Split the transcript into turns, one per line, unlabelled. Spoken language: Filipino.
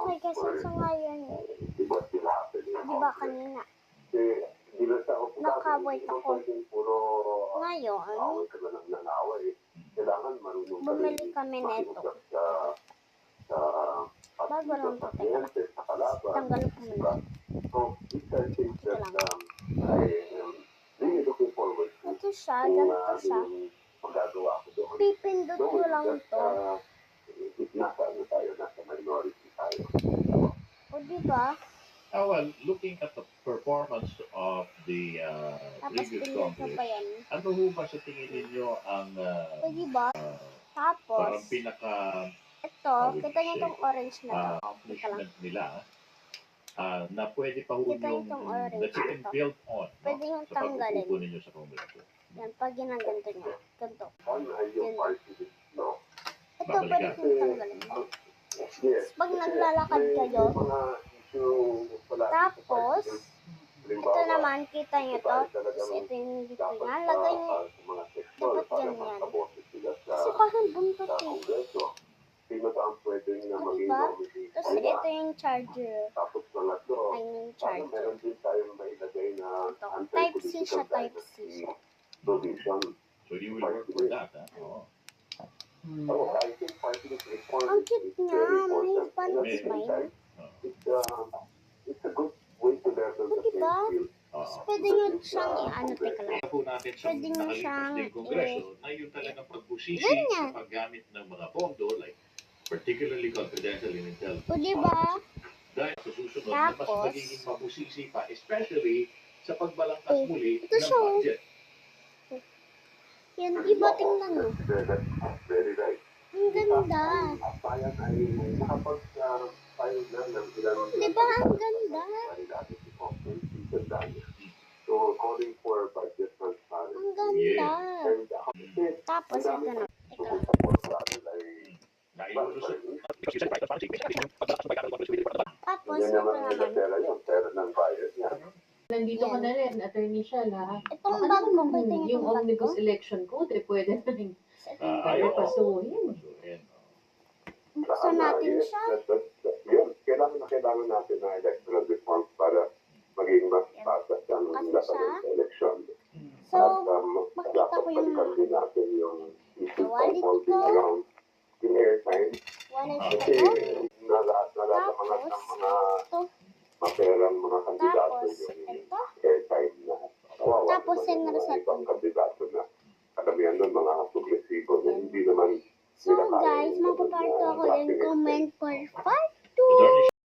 Okay, kasi sa ngayon, di ba kanina, nakawait ako. Ngayon, bumili kami neto. Bago lang to, teka lang. Tanggal ko muna. Teka lang. Ito siya, ganito siya. Pipindot ko lang to. O diba?
Well, looking at the performance of the
Tapos
previous
pindot ko
Congress,
pa yan.
ano ho ba sa tingin ninyo ang
O diba? Tapos,
parang pinaka
ito, kita niyo itong orange na to.
accomplishment nila na pwede pa ho
Kita niyo
yung
itong orange
that you can
na to.
build on
Pwede yung
sa
tanggalin.
pag-upo ninyo sa Kongreso.
Yan, pag ginaganto niya. Ganto. Yan. Ito,
Babalikan.
pwede yung tanggalin. Pag naglalakad kayo, tapos, ito naman, kita niyo to. Tapos ito yung dito niya. Lagay niyo, dapat ganyan. Kasi parang buntot eh. O diba? Tapos ito yung charger. Ay, yung charger. Ito. Type-C siya, Type-C siya.
So you will work for that, Oo.
Ang cute niya. May Spanish smile. O diba? Pwede nyo siyang i-ano, teka lang.
Po natin sa
Pwede nyo siyang
nakalipas ng Kongreso na yung talagang pagbusisi
ganyan.
sa paggamit ng mga pondo, like particularly confidential and intel.
O diba?
Dahil sa susunod na mas
Tapos,
magiging mabusisi pa, especially sa pagbalangkas muli
ito
ng
siya.
budget.
Yan, diba? Tingnan mo. Ang ganda. Diba? Ang ganda. Ang ganda. Tapos, ito na. Teka lang. Tapos, ito naman.
Nandito ka na rin, Attorney Shal, ha?
Itong bag ko, pwede nyo
Yung
itong bag ko?
Omnibus Election Code, pwede na rin
Ayaw
pasuhin.
Buksan natin siya.
Kailangan natin ng electoral reforms para maging mas patas ang
Kasi siya.
election.
So, makita ko yung
din natin yung
wallet ko.
around in airtime.
Wallet
Kasi
ko.
na lahat ng mga
Ito.
maperang mga kandidato
Tapos,
yung
ito.
airtime na.
Tapos, yung result.
Ibang kandidato na karamihan ng mga progresibo na hindi naman
So, guys, mapaparto ako din. Comment